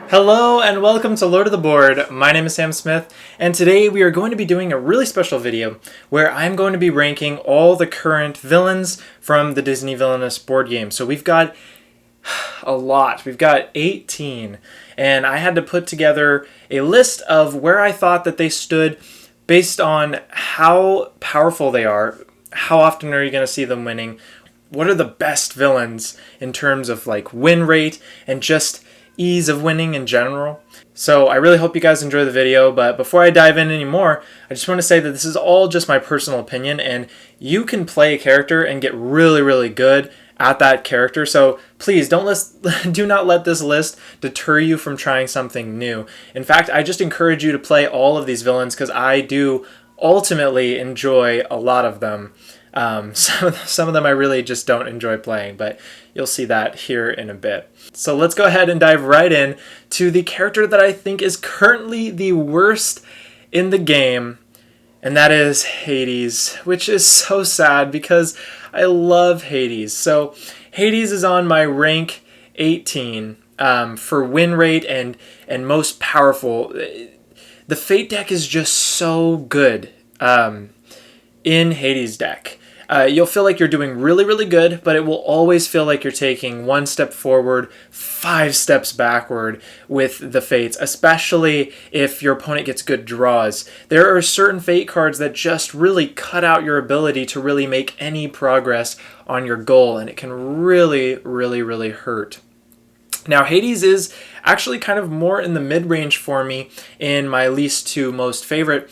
Hello and welcome to Lord of the Board. My name is Sam Smith, and today we are going to be doing a really special video where I'm going to be ranking all the current villains from the Disney Villainous board game. So we've got a lot. We've got 18, and I had to put together a list of where I thought that they stood based on how powerful they are, how often are you going to see them winning, what are the best villains in terms of like win rate and just ease of winning in general. So I really hope you guys enjoy the video, but before I dive in anymore, I just want to say that this is all just my personal opinion, and you can play a character and get really good at that character. So please do not let this list deter you from trying something new. In fact, I just encourage you to play all of these villains because I do ultimately enjoy a lot of them. Some of them I really just don't enjoy playing, but you'll see that here in a bit. So let's go ahead and dive right in to the character that I think is currently the worst in the game, and that is Hades, which is so sad because I love Hades. So Hades is on my rank 18 for win rate and most powerful. The Fate deck is just so good in Hades deck. You'll feel like you're doing really good, but it will always feel like you're taking one step forward, 5 steps backward with the Fates, especially if your opponent gets good draws. There are certain Fate cards that just really cut out your ability to really make any progress on your goal, and it can really hurt. Now, Hades is actually kind of more in the mid-range for me in my least to most favorite.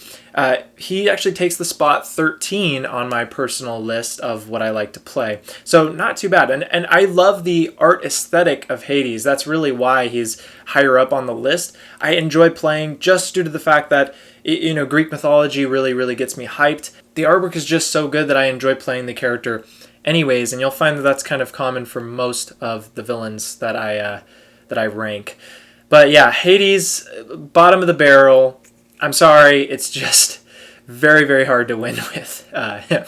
He actually takes the spot 13 on my personal list of what I like to play. So not too bad. And I love the art aesthetic of Hades. That's really why he's higher up on the list. I enjoy playing just due to the fact that, you know, Greek mythology really gets me hyped. The artwork is just so good that I enjoy playing the character anyways, and you'll find that that's kind of common for most of the villains that I rank. But yeah, Hades, bottom of the barrel. I'm sorry, it's just very hard to win with him.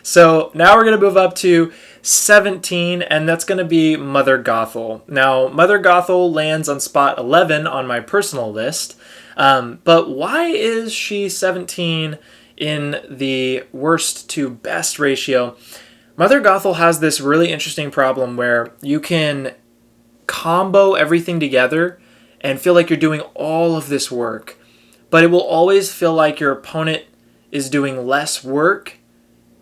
So now we're going to move up to 17, and that's going to be Mother Gothel. Now, Mother Gothel lands on spot 11 on my personal list, but why is she 17 in the worst to best ratio? Mother Gothel has this really interesting problem where you can combo everything together and feel like you're doing all of this work, but it will always feel like your opponent is doing less work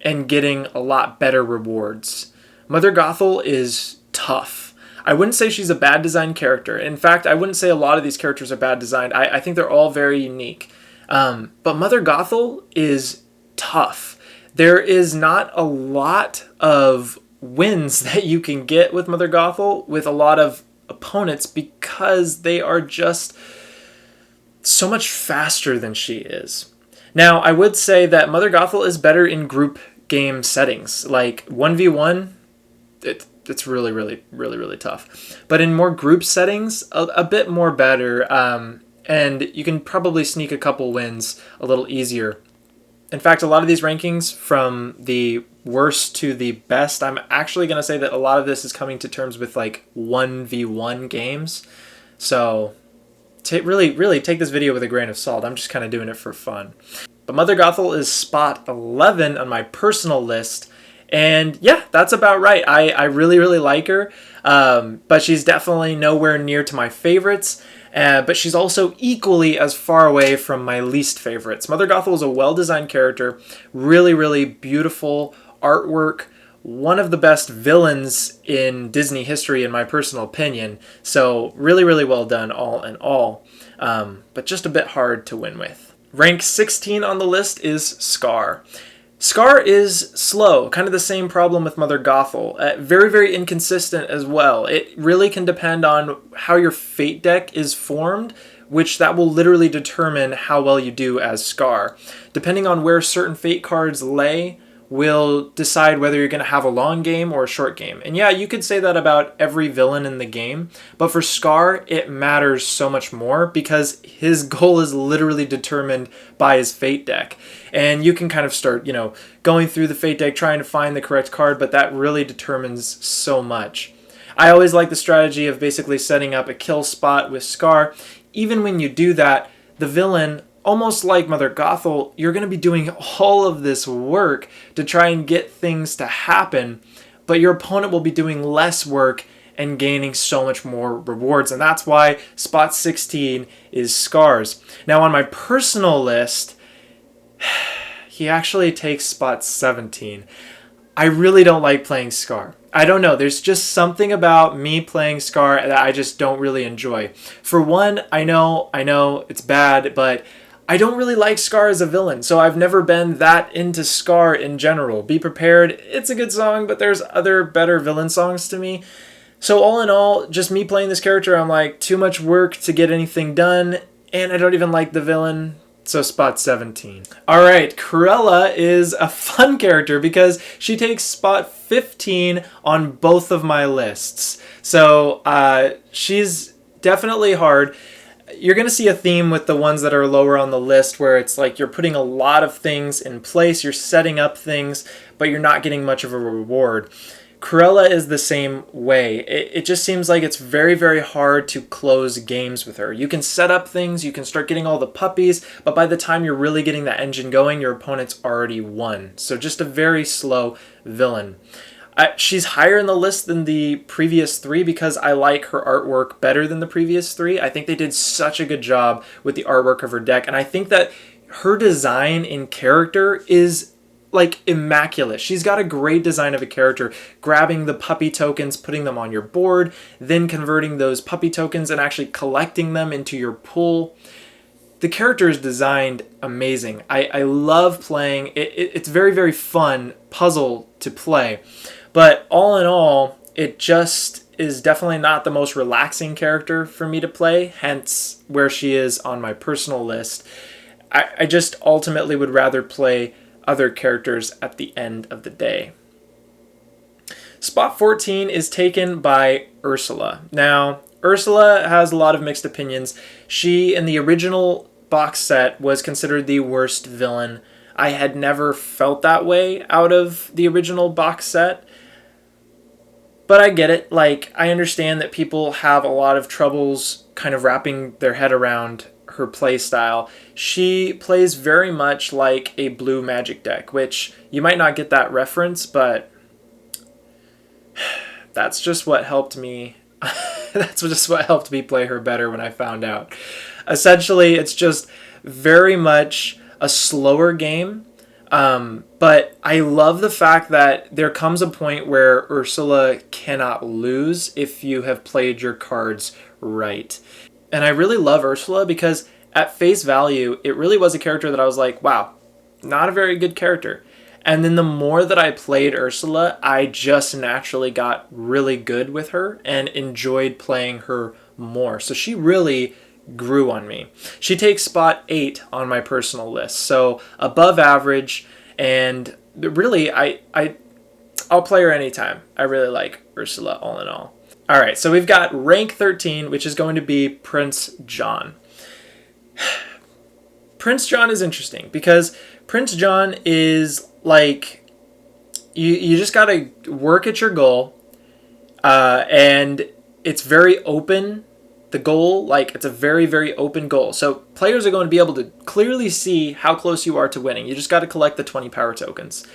and getting a lot better rewards. Mother Gothel is tough. I wouldn't say she's a bad designed character. In fact, I wouldn't say a lot of these characters are bad designed. I think they're all very unique. But Mother Gothel is tough. There is not a lot of wins that you can get with Mother Gothel with a lot of opponents because they are just so much faster than she is. Now, I would say that Mother Gothel is better in group game settings. Like 1v1, it's really tough. But in more group settings, a bit more better, and you can probably sneak a couple wins a little easier. In fact, a lot of these rankings from the worst to the best, I'm actually going to say that a lot of this is coming to terms with like 1v1 games. So really take this video with a grain of salt. I'm just kind of doing it for fun. But Mother Gothel is spot 11 on my personal list. And yeah, that's about right. I really like her, but she's definitely nowhere near to my favorites. But she's also equally as far away from my least favorites. Mother Gothel is a well-designed character, really beautiful artwork, one of the best villains in Disney history in my personal opinion. So really well done all in all, but just a bit hard to win with. Rank 16 on the list is Scar. Scar is slow, kind of the same problem with Mother Gothel. Very inconsistent as well. It really can depend on how your Fate deck is formed, which that will literally determine how well you do as Scar. Depending on where certain Fate cards lay will decide whether you're going to have a long game or a short game. And yeah, you could say that about every villain in the game, but for Scar, it matters so much more because his goal is literally determined by his Fate deck. And you can kind of start, you know, going through the Fate deck, trying to find the correct card, but that really determines so much. I always like the strategy of basically setting up a kill spot with Scar. Even when you do that, the villain, almost like Mother Gothel, you're going to be doing all of this work to try and get things to happen, but your opponent will be doing less work and gaining so much more rewards. And that's why spot 16 is Scar's. Now on my personal list, he actually takes spot 17. I really don't like playing Scar. I don't know, there's just something about me playing Scar that I just don't really enjoy. For one, I know it's bad, but I don't really like Scar as a villain, so I've never been that into Scar in general. Be Prepared, it's a good song, but there's other better villain songs to me. So all in all, just me playing this character, I'm like, too much work to get anything done, and I don't even like the villain, so spot 17. Alright, Cruella is a fun character because she takes spot 15 on both of my lists. So she's definitely hard. You're going to see a theme with the ones that are lower on the list where it's like you're putting a lot of things in place, you're setting up things, but you're not getting much of a reward. Cruella is the same way. It just seems like it's very, very hard to close games with her. You can set up things, you can start getting all the puppies, but by the time you're really getting that engine going, your opponent's already won. So just a very slow villain. She's higher in the list than the previous three because I like her artwork better than the previous three. I think they did such a good job with the artwork of her deck, and I think that her design in character is like immaculate. She's got a great design of a character, grabbing the puppy tokens, putting them on your board, then converting those puppy tokens and actually collecting them into your pool. The character is designed amazing. I love playing. It's very, very fun puzzle to play. But all in all, it just is definitely not the most relaxing character for me to play, hence where she is on my personal list. I just ultimately would rather play other characters at the end of the day. Spot 14 is taken by Ursula. Now, Ursula has a lot of mixed opinions. She, in the original box set, was considered the worst villain. I had never felt that way out of the original box set. But I get it. Like, I understand that people have a lot of troubles kind of wrapping their head around her play style. She plays very much like a blue magic deck, which you might not get that reference, but that's just what helped me. That's just what helped me play her better when I found out. Essentially, it's just very much a slower game. But I love the fact that there comes a point where Ursula cannot lose if you have played your cards right. And I really love Ursula because at face value, it really was a character that I was like, wow, not a very good character. And then the more that I played Ursula, I just naturally got really good with her and enjoyed playing her more. So she really grew on me. She takes spot 8 on my personal list. So above average, and really I'll play her anytime. I really like Ursula all in all. All right, so we've got rank 13, which is going to be Prince John. Prince John is interesting because Prince John is like, you just got to work at your goal, and it's very open, the goal, like it's a very, very open goal. So players are going to be able to clearly see how close you are to winning. You just got to collect the 20 power tokens.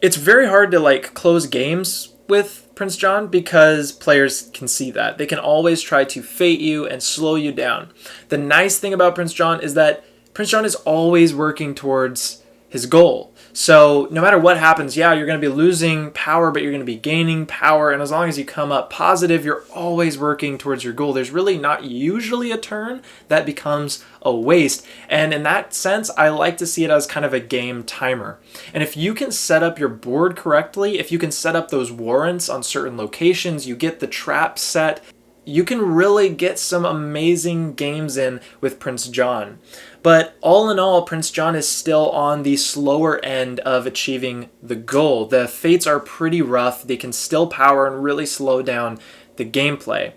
It's very hard to like close games with Prince John because players can see that. They can always try to fate you and slow you down. The nice thing about Prince John is that Prince John is always working towards his goal. So no matter what happens, yeah, you're going to be losing power, but you're going to be gaining power. And as long as you come up positive, you're always working towards your goal. There's really not usually a turn that becomes a waste. And in that sense, I like to see it as kind of a game timer. And if you can set up your board correctly, if you can set up those warrants on certain locations, you get the trap set, you can really get some amazing games in with Prince John. But all in all, Prince John is still on the slower end of achieving the goal. The fates are pretty rough. They can still power and really slow down the gameplay.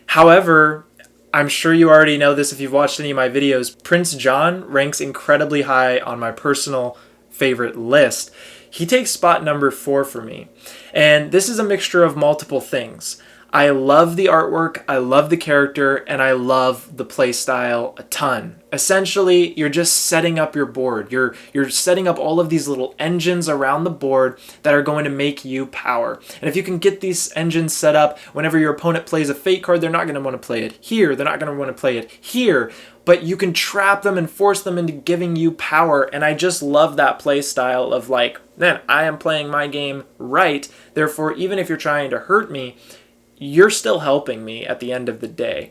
However, I'm sure you already know this if you've watched any of my videos, Prince John ranks incredibly high on my personal favorite list. he takes spot number 4 for me. And this is a mixture of multiple things. I love the artwork, I love the character, and I love the playstyle a ton. Essentially, you're just setting up your board. You're setting up all of these little engines around the board that are going to make you power. And if you can get these engines set up, whenever your opponent plays a fate card, they're not going to want to play it here. They're not going to want to play it here. But you can trap them and force them into giving you power. And I just love that play style of like, man, I am playing my game right. Therefore, even if you're trying to hurt me, you're still helping me at the end of the day.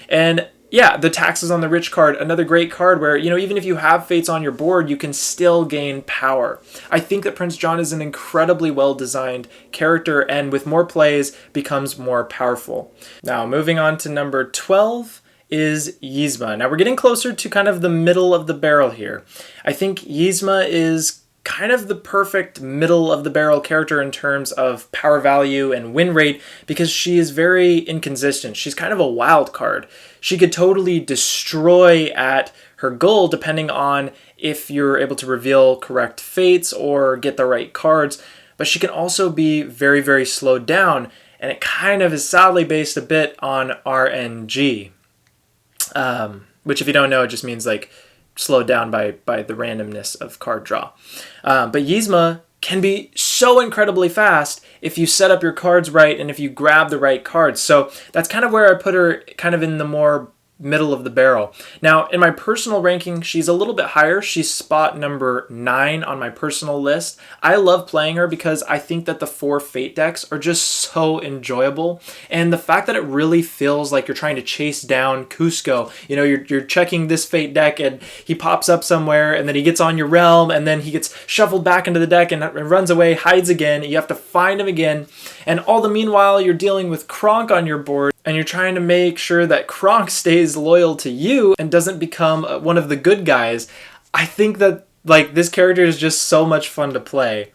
And yeah, the Taxes on the Rich card, another great card where, you know, even if you have fates on your board, you can still gain power. I think that Prince John is an incredibly well-designed character, and with more plays, becomes more powerful. Now, moving on to number 12 is YZMA. Now, we're getting closer to kind of the middle of the barrel here. I think YZMA is kind of the perfect middle of the barrel character in terms of power value and win rate because she is very inconsistent. She's kind of a wild card. She could totally destroy at her goal depending on if you're able to reveal correct fates or get the right cards, but she can also be very, very slowed down, and it kind of is sadly based a bit on RNG, which if you don't know, it just means like slowed down by the randomness of card draw. But YZMA can be so incredibly fast if you set up your cards right and if you grab the right cards. So that's kind of where I put her kind of in the more middle of the barrel. Now, in my personal ranking, she's a little bit higher. She's spot number 9 on my personal list. I love playing her because I think that the 4 Fate decks are just so enjoyable. And the fact that it really feels like you're trying to chase down Cusco. You know, you're checking this Fate deck and he pops up somewhere and then he gets on your realm and then he gets shuffled back into the deck and runs away, hides again. You have to find him again. And all the meanwhile, you're dealing with Kronk on your board and you're trying to make sure that Kronk stays loyal to you and doesn't become one of the good guys. I think that like this character is just so much fun to play.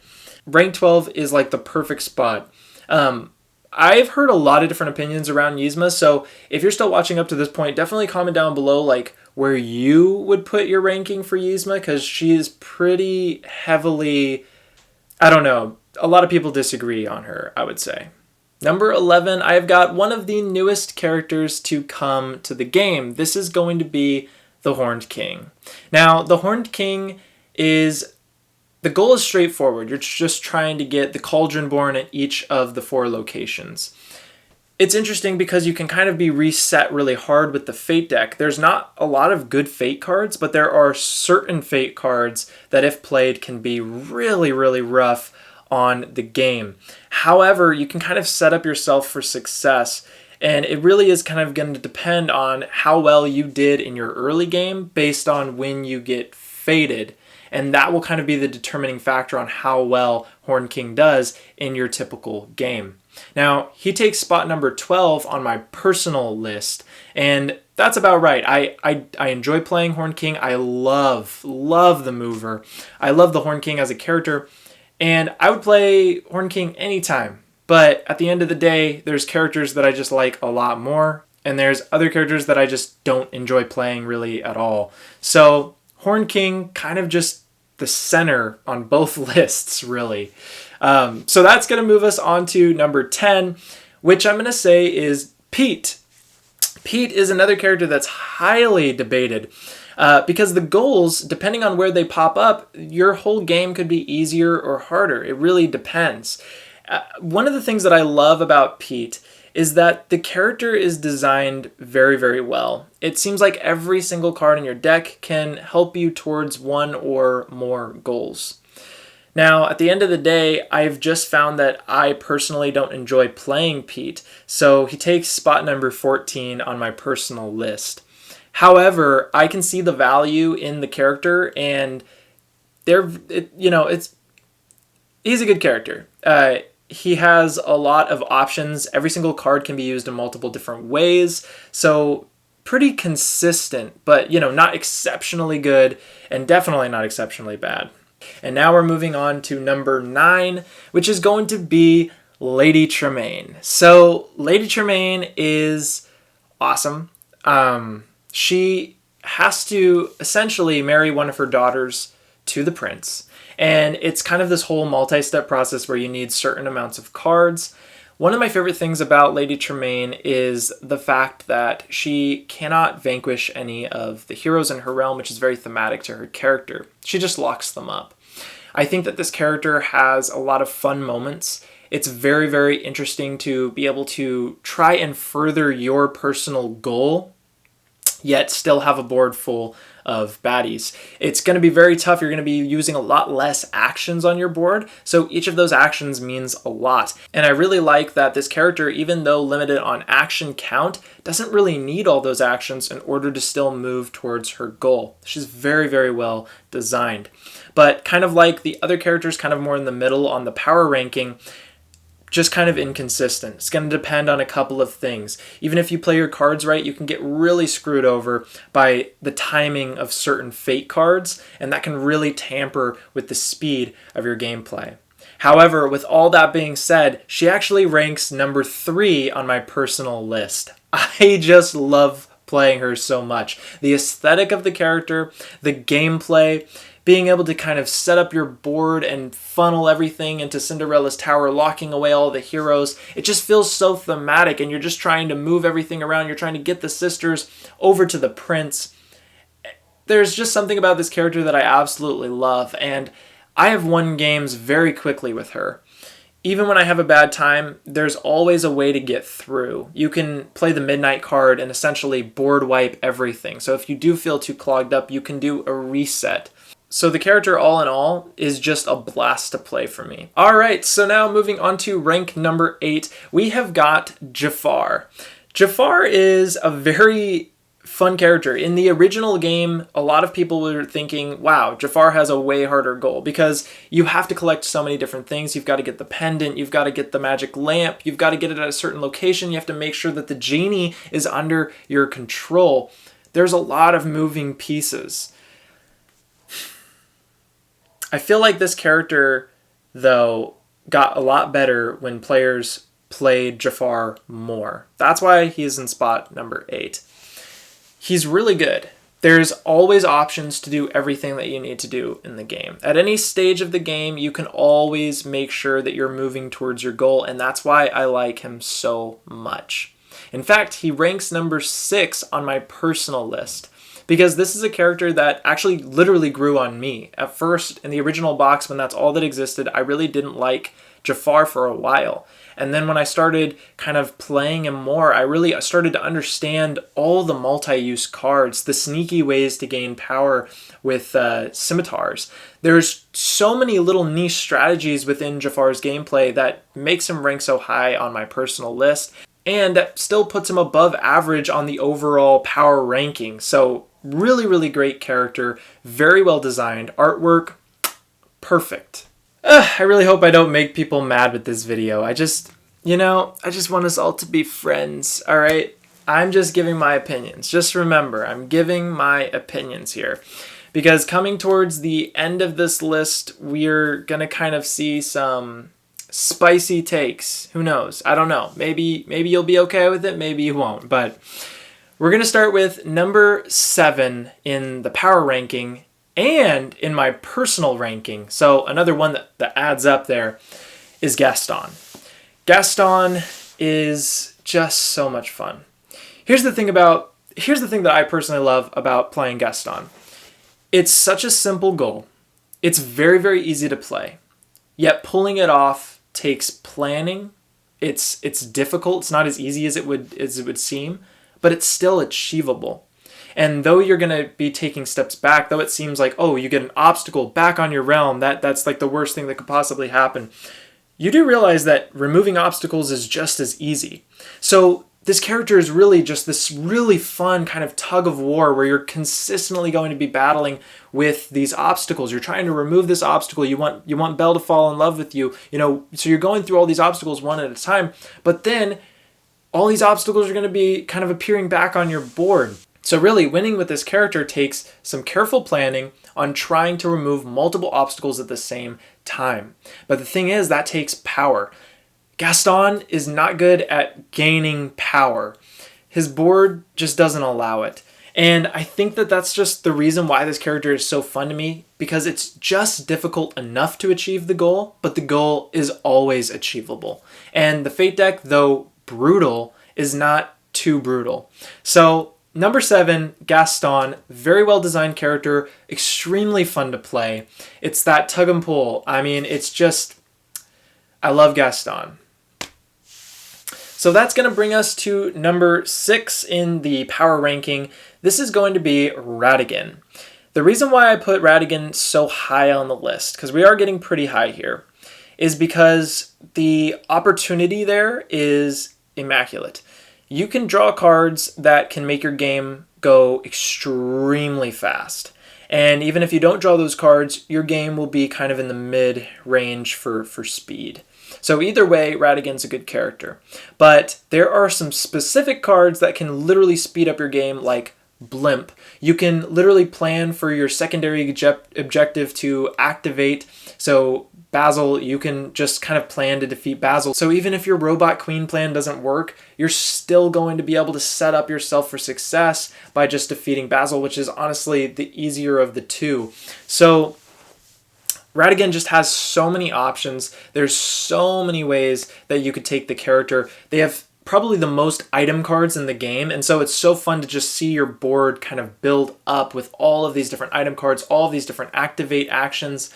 Rank 12 is like the perfect spot. I've heard a lot of different opinions around YZMA, so if you're still watching up to this point, definitely comment down below like where you would put your ranking for YZMA, because she is pretty heavily, I don't know, a lot of people disagree on her, I would say. Number 11, I've got one of the newest characters to come to the game. This is going to be the Horned King. Now, the Horned King is, the goal is straightforward. You're just trying to get the Cauldron Born at each of the 4 locations. It's interesting because you can kind of be reset really hard with the Fate deck. There's not a lot of good Fate cards, but there are certain Fate cards that if played can be really, really rough on the game. However, you can kind of set up yourself for success, and it really is kind of going to depend on how well you did in your early game based on when you get fated, and that will kind of be the determining factor on how well Horned King does in your typical game. Now, he takes spot number 12 on my personal list, and that's about right. I enjoy playing Horned King. I love the mover. I love the Horned King as a character. And I would play Horned King anytime, but at the end of the day, there's characters that I just like a lot more, and there's other characters that I just don't enjoy playing really at all. So Horned King kind of just the center on both lists, really. So that's going to move us on to number 10, which I'm going to say is Pete. Pete is another character that's highly debated. Because the goals, depending on where they pop up, your whole game could be easier or harder. It really depends. One of the things that I love about Pete is that the character is designed very, very well. It seems like every single card in your deck can help you towards one or more goals. Now, at the end of the day, I've just found that I personally don't enjoy playing Pete, so he takes spot number 14 on my personal list. However, I can see the value in the character, and he's a good character. He has a lot of options. Every single card can be used in multiple different ways, so pretty consistent, but not exceptionally good, and definitely not exceptionally bad. And now we're moving on to number 9, which is going to be Lady Tremaine. So Lady Tremaine is awesome. She has to essentially marry one of her daughters to the prince. And it's kind of this whole multi-step process where you need certain amounts of cards. One of my favorite things about Lady Tremaine is the fact that she cannot vanquish any of the heroes in her realm, which is very thematic to her character. She just locks them up. I think that this character has a lot of fun moments. It's very, very interesting to be able to try and further your personal goal, yet still have a board full of baddies. It's going to be very tough. You're going to be using a lot less actions on your board, so each of those actions means a lot. And I really like that this character, even though limited on action count, doesn't really need all those actions in order to still move towards her goal. She's very, very well designed. But kind of like the other characters, kind of more in the middle on the power ranking, just kind of inconsistent. It's going to depend on a couple of things. Even if you play your cards right, you can get really screwed over by the timing of certain fate cards, and that can really tamper with the speed of your gameplay. However, with all that being said, she actually ranks number 3 on my personal list. I just love playing her so much. The aesthetic of the character, the gameplay, being able to kind of set up your board and funnel everything into Cinderella's tower, locking away all the heroes. It just feels so thematic, and you're just trying to move everything around. You're trying to get the sisters over to the prince. There's just something about this character that I absolutely love, and I have won games very quickly with her. Even when I have a bad time, there's always a way to get through. You can play the Midnight card and essentially board wipe everything. So if you do feel too clogged up, you can do a reset. So the character, all in all, is just a blast to play for me. All right, so now moving on to rank number 8, we have got Jafar. Jafar is a very fun character. In the original game, a lot of people were thinking, wow, Jafar has a way harder goal because you have to collect so many different things. You've got to get the pendant, you've got to get the magic lamp, you've got to get it at a certain location, you have to make sure that the genie is under your control. There's a lot of moving pieces. I feel like this character, though, got a lot better when players played Jafar more. That's why he's in spot number 8. He's really good. There's always options to do everything that you need to do in the game. At any stage of the game, you can always make sure that you're moving towards your goal, and that's why I like him so much. In fact, he ranks number 6 on my personal list, because this is a character that actually literally grew on me. At first, in the original box, when that's all that existed, I really didn't like Jafar for a while. And then when I started kind of playing him more, I really started to understand all the multi-use cards, the sneaky ways to gain power with scimitars. There's so many little niche strategies within Jafar's gameplay that makes him rank so high on my personal list, and that still puts him above average on the overall power ranking. So really, really great character, very well designed, artwork, perfect. I really hope I don't make people mad with this video. I just want us all to be friends, all right? I'm just giving my opinions. Just remember, I'm giving my opinions here. Because coming towards the end of this list, we're going to kind of see some spicy takes. Who knows? I don't know. Maybe you'll be okay with it, maybe you won't. But we're going to start with number 7 in the power ranking and in my personal ranking. So another one that adds up there is Gaston. Gaston is just so much fun. Here's the thing that I personally love about playing Gaston. It's such a simple goal. It's very, very easy to play. Yet pulling it off takes planning. It's difficult. It's not as easy as it would seem, but it's still achievable. And though you're going to be taking steps back, though it seems like, oh, you get an obstacle back on your realm, that's like the worst thing that could possibly happen, you do realize that removing obstacles is just as easy. So this character is really just this really fun kind of tug of war where you're consistently going to be battling with these obstacles. You're trying to remove this obstacle. You want Belle to fall in love with you, so you're going through all these obstacles one at a time, but then all these obstacles are going to be kind of appearing back on your board. So really, winning with this character takes some careful planning on trying to remove multiple obstacles at the same time. But the thing is, that takes power. Gaston is not good at gaining power. His board just doesn't allow it. And I think that that's just the reason why this character is so fun to me, because it's just difficult enough to achieve the goal, but the goal is always achievable. And the Fate deck, though brutal, is not too brutal. So number 7, Gaston, very well designed character, extremely fun to play. It's that tug and pull. I mean, it's just, I love Gaston. So that's going to bring us to number 6 in the power ranking. This is going to be Ratigan. The reason why I put Ratigan so high on the list, because we are getting pretty high here, is because the opportunity there is immaculate. You can draw cards that can make your game go extremely fast. And even if you don't draw those cards, your game will be kind of in the mid-range for speed. So either way, Ratigan's a good character. But there are some specific cards that can literally speed up your game, like Blimp. You can literally plan for your secondary objective to activate. So Basil, you can just kind of plan to defeat Basil. So even if your Robot Queen plan doesn't work, you're still going to be able to set up yourself for success by just defeating Basil, which is honestly the easier of the two. So Ratigan just has so many options. There's so many ways that you could take the character. They have probably the most item cards in the game, and so it's so fun to just see your board kind of build up with all of these different item cards, all of these different activate actions.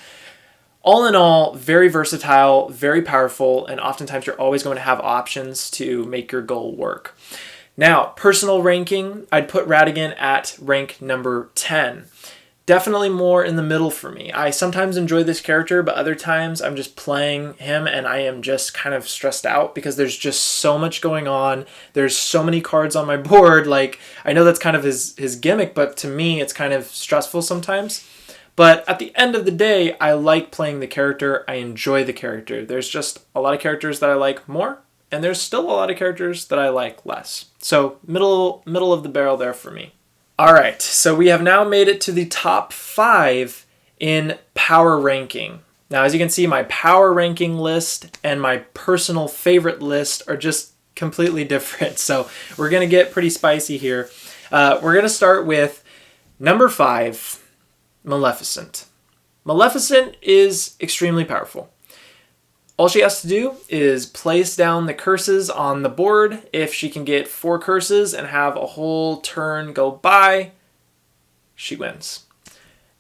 All in all, very versatile, very powerful, and oftentimes you're always going to have options to make your goal work. Now, personal ranking, I'd put Ratigan at rank number 10. Definitely more in the middle for me. I sometimes enjoy this character, but other times I'm just playing him and I am just kind of stressed out because there's just so much going on. There's so many cards on my board. Like, I know that's kind of his gimmick, but to me it's kind of stressful sometimes. But at the end of the day, I like playing the character. I enjoy the character. There's just a lot of characters that I like more, and there's still a lot of characters that I like less. So middle of the barrel there for me. All right, so we have now made it to the top 5 in power ranking. Now, as you can see, my power ranking list and my personal favorite list are just completely different. So we're going to get pretty spicy here. We're going to start with number 5, Maleficent. Maleficent is extremely powerful. All she has to do is place down the curses on the board. If she can get 4 curses and have a whole turn go by, she wins.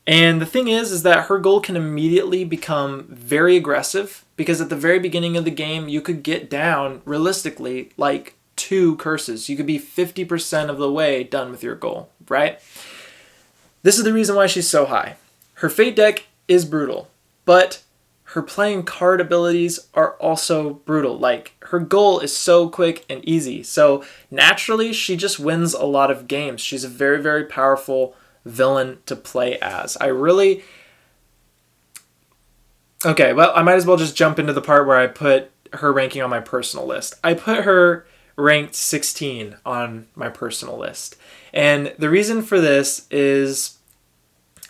And the thing is that her goal can immediately become very aggressive, because at the very beginning of the game, you could get down, realistically, like 2 curses. You could be 50% of the way done with your goal, right? This is the reason why she's so high. Her Fate deck is brutal, but her playing card abilities are also brutal. Like, her goal is so quick and easy. So naturally, she just wins a lot of games. She's a very, very powerful villain to play as. Okay, well, I might as well just jump into the part where I put her ranking on my personal list. I put her ranked 16 on my personal list. And the reason for this is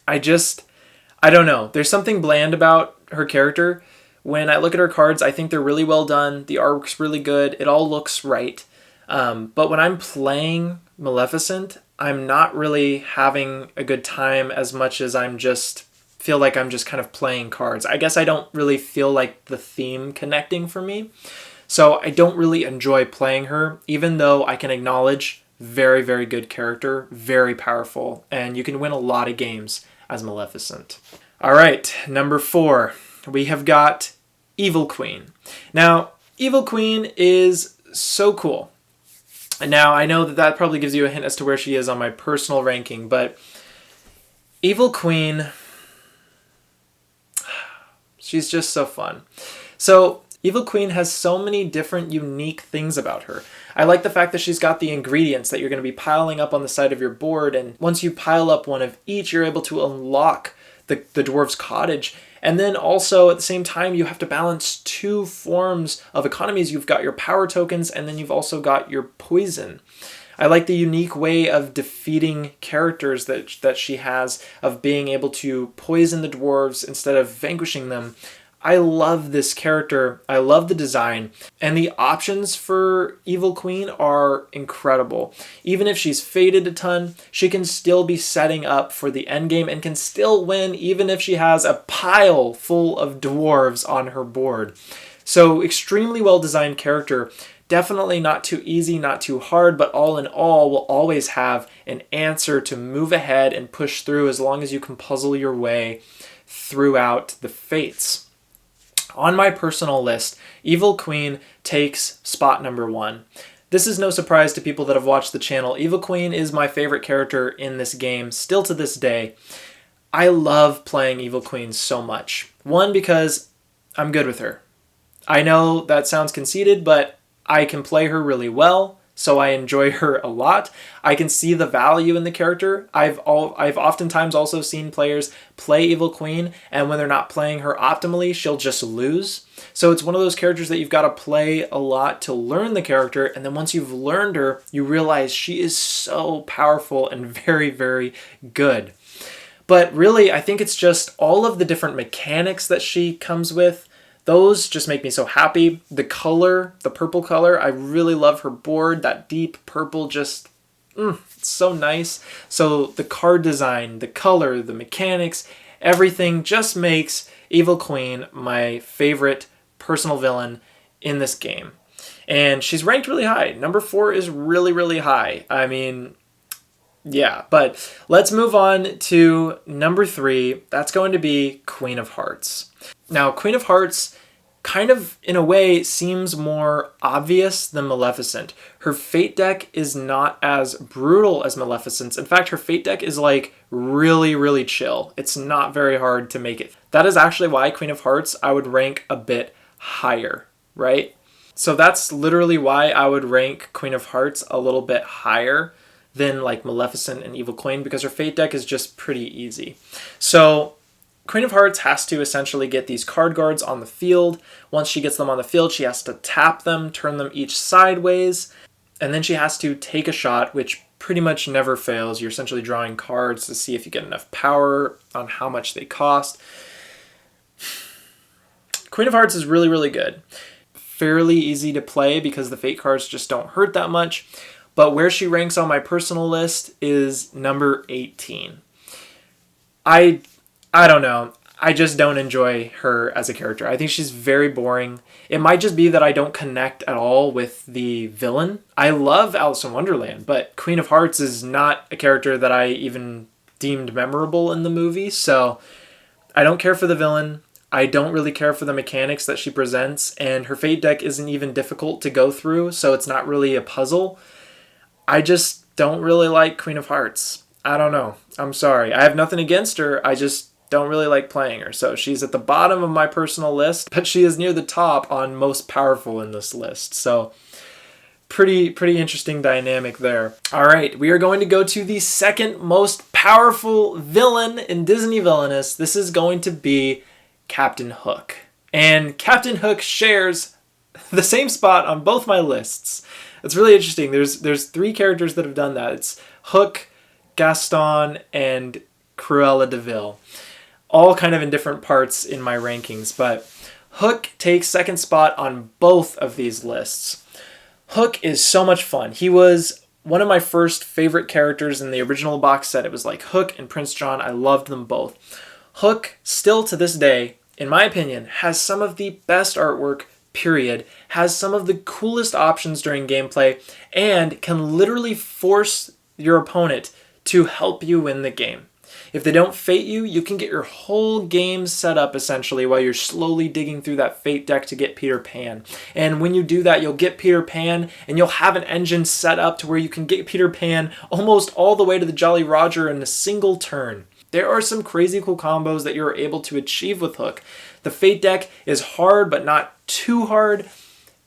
I don't know. There's something bland about her character. When I look at her cards, I think they're really well done. The artwork's really good. It all looks right. But when I'm playing Maleficent, I'm not really having a good time as much as feel like I'm just kind of playing cards. I guess I don't really feel like the theme connecting for me. So I don't really enjoy playing her, even though I can acknowledge very, very good character, very powerful, and you can win a lot of games as Maleficent. All right, number 4, we have got Evil Queen. Now, Evil Queen is so cool. And now, I know that probably gives you a hint as to where she is on my personal ranking, but Evil Queen, she's just so fun. So, Evil Queen has so many different unique things about her. I like the fact that she's got the ingredients that you're going to be piling up on the side of your board, and once you pile up one of each, you're able to unlock the dwarf's cottage. And then also at the same time, you have to balance 2 forms of economies. You've got your power tokens, and then you've also got your poison. I like the unique way of defeating characters that she has, of being able to poison the dwarves instead of vanquishing them. I love this character. I love the design. And the options for Evil Queen are incredible. Even if she's faded a ton, she can still be setting up for the endgame and can still win even if she has a pile full of dwarves on her board. So extremely well-designed character. Definitely not too easy, not too hard, but all in all will always have an answer to move ahead and push through as long as you can puzzle your way throughout the fates. On my personal list, Evil Queen takes spot number 1. This is no surprise to people that have watched the channel. Evil Queen is my favorite character in this game, still to this day. I love playing Evil Queen so much. One, because I'm good with her. I know that sounds conceited, but I can play her really well, so I enjoy her a lot. I can see the value in the character. I've oftentimes also seen players play Evil Queen, and when they're not playing her optimally, she'll just lose. So it's one of those characters that you've got to play a lot to learn the character, and then once you've learned her, you realize she is so powerful and very, very good. But really, I think it's just all of the different mechanics that she comes with. Those just make me so happy. The color, the purple color, I really love her board. That deep purple just, it's so nice. So the card design, the color, the mechanics, everything just makes Evil Queen my favorite personal villain in this game. And she's ranked really high. Number 4 is really, really high. I mean, yeah, but let's move on to number 3. That's going to be Queen of Hearts. Now, Queen of Hearts kind of, in a way, seems more obvious than Maleficent. Her Fate deck is not as brutal as Maleficent's. In fact, her Fate deck is like really, really chill. It's not very hard to make it. That is actually why Queen of Hearts I would rank a bit higher, right? So that's literally why I would rank Queen of Hearts a little bit higher than like Maleficent and Evil Queen, because her Fate deck is just pretty easy. So Queen of Hearts has to essentially get these card guards on the field. Once she gets them on the field, she has to tap them, turn them each sideways, and then she has to take a shot, which pretty much never fails. You're essentially drawing cards to see if you get enough power on how much they cost. Queen of Hearts is really, really good. Fairly easy to play because the Fate cards just don't hurt that much. But where she ranks on my personal list is number 18. I don't know. I just don't enjoy her as a character. I think she's very boring. It might just be that I don't connect at all with the villain. I love Alice in Wonderland, but Queen of Hearts is not a character that I even deemed memorable in the movie, so I don't care for the villain. I don't really care for the mechanics that she presents, and her Fate deck isn't even difficult to go through, so it's not really a puzzle. I just don't really like Queen of Hearts. I don't know. I'm sorry. I have nothing against her. I just don't really like playing her. So she's at the bottom of my personal list, but she is near the top on most powerful in this list. So pretty interesting dynamic there. All right, we are going to go to the second most powerful villain in Disney Villainous. This is going to be Captain Hook. And Captain Hook shares the same spot on both my lists. It's really interesting. There's 3 characters that have done that. It's Hook, Gaston, and Cruella de Vil. All kind of in different parts in my rankings, but Hook takes second spot on both of these lists. Hook is so much fun. He was one of my first favorite characters in the original box set. It was like Hook and Prince John. I loved them both. Hook, still to this day, in my opinion, has some of the best artwork, period, has some of the coolest options during gameplay, and can literally force your opponent to help you win the game. If they don't Fate you, you can get your whole game set up essentially while you're slowly digging through that Fate deck to get Peter Pan. And when you do that, you'll get Peter Pan and you'll have an engine set up to where you can get Peter Pan almost all the way to the Jolly Roger in a single turn. There are some crazy cool combos that you're able to achieve with Hook. The Fate deck is hard, but not too hard.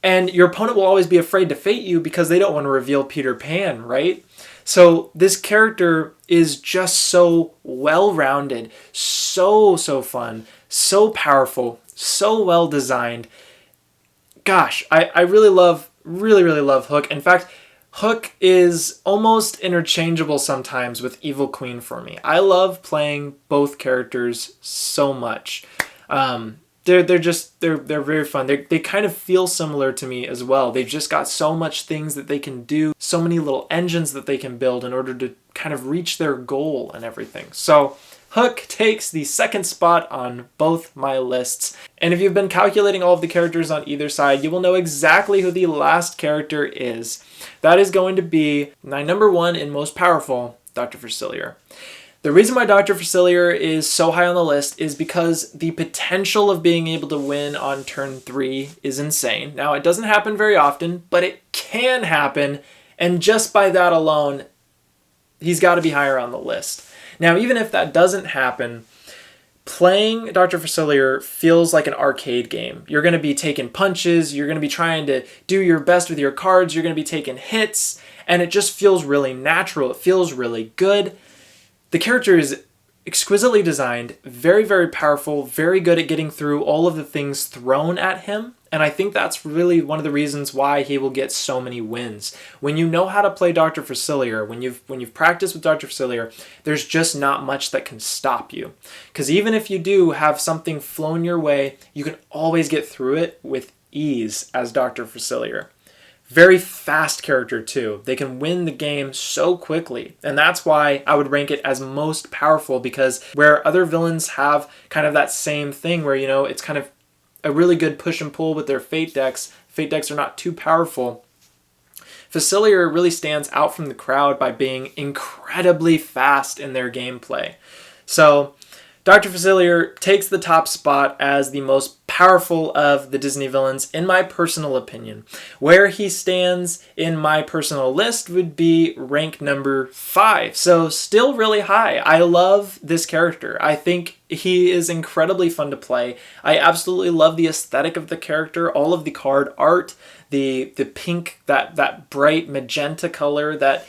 And your opponent will always be afraid to Fate you because they don't want to reveal Peter Pan, right? So this character is just so well-rounded, so fun, so powerful, so well-designed. Gosh, I really love Hook. In fact, Hook is almost interchangeable sometimes with Evil Queen for me. I love playing both characters so much. they're very fun. They kind of feel similar to me as well. They've just got so much things that they can do, so many little engines that they can build in order to kind of reach their goal and everything. So Hook takes the second spot on both my lists. And if you've been calculating all of the characters on either side, you will know exactly who the last character is. That is going to be my number one and most powerful, Dr. Facilier. The reason why Dr. Facilier is so high on the list is because the potential of being able to win on turn 3 is insane. Now, it doesn't happen very often, but it can happen, and just by that alone, he's got to be higher on the list. Now, even if that doesn't happen, playing Dr. Facilier feels like an arcade game. You're going to be taking punches, you're going to be trying to do your best with your cards, you're going to be taking hits, and it just feels really natural. It feels really good. The character is exquisitely designed, very, very powerful, very good at getting through all of the things thrown at him. And I think that's really one of the reasons why he will get so many wins. When you know how to play Dr. Facilier, when you've practiced with Dr. Facilier, there's just not much that can stop you. Because even if you do have something flown your way, you can always get through it with ease as Dr. Facilier. Very fast character too. They can win the game so quickly. And that's why I would rank it as most powerful, because where other villains have kind of that same thing where, you know, it's kind of a really good push and pull with their fate decks are not too powerful. Facilier really stands out from the crowd by being incredibly fast in their gameplay. So Dr. Facilier takes the top spot as the most powerful of the Disney villains, in my personal opinion. Where he stands in my personal list would be rank number 5. So still really high. I love this character. I think he is incredibly fun to play. I absolutely love the aesthetic of the character, all of the card art, the pink, that bright magenta color that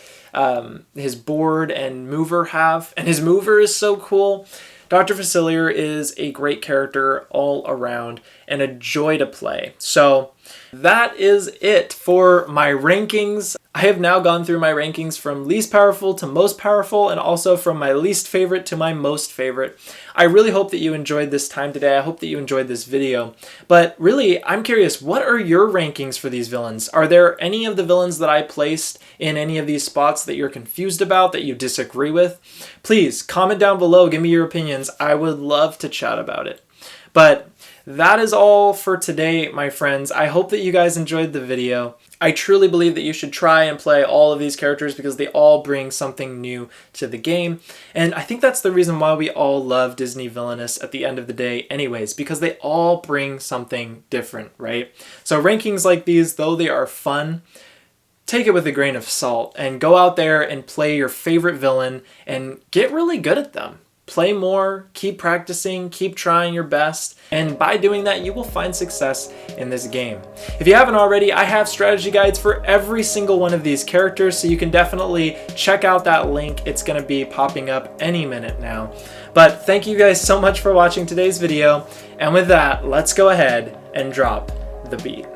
his board and mover have. And his mover is so cool. Dr. Facilier is a great character all around and a joy to play. So that is it for my rankings. I have now gone through my rankings from least powerful to most powerful, and also from my least favorite to my most favorite. I really hope that you enjoyed this time today. I hope that you enjoyed this video. But really, I'm curious, what are your rankings for these villains? Are there any of the villains that I placed in any of these spots that you're confused about, that you disagree with? Please comment down below, give me your opinions. I would love to chat about it. But that is all for today, my friends. I hope that you guys enjoyed the video. I truly believe that you should try and play all of these characters because they all bring something new to the game. And I think that's the reason why we all love Disney Villainous at the end of the day anyways, because they all bring something different, right? So rankings like these, though they are fun, take it with a grain of salt and go out there and play your favorite villain and get really good at them. Play more, keep practicing, keep trying your best, and by doing that, you will find success in this game. If you haven't already, I have strategy guides for every single one of these characters, so you can definitely check out that link. It's going to be popping up any minute now. But thank you guys so much for watching today's video, and with that, let's go ahead and drop the beat.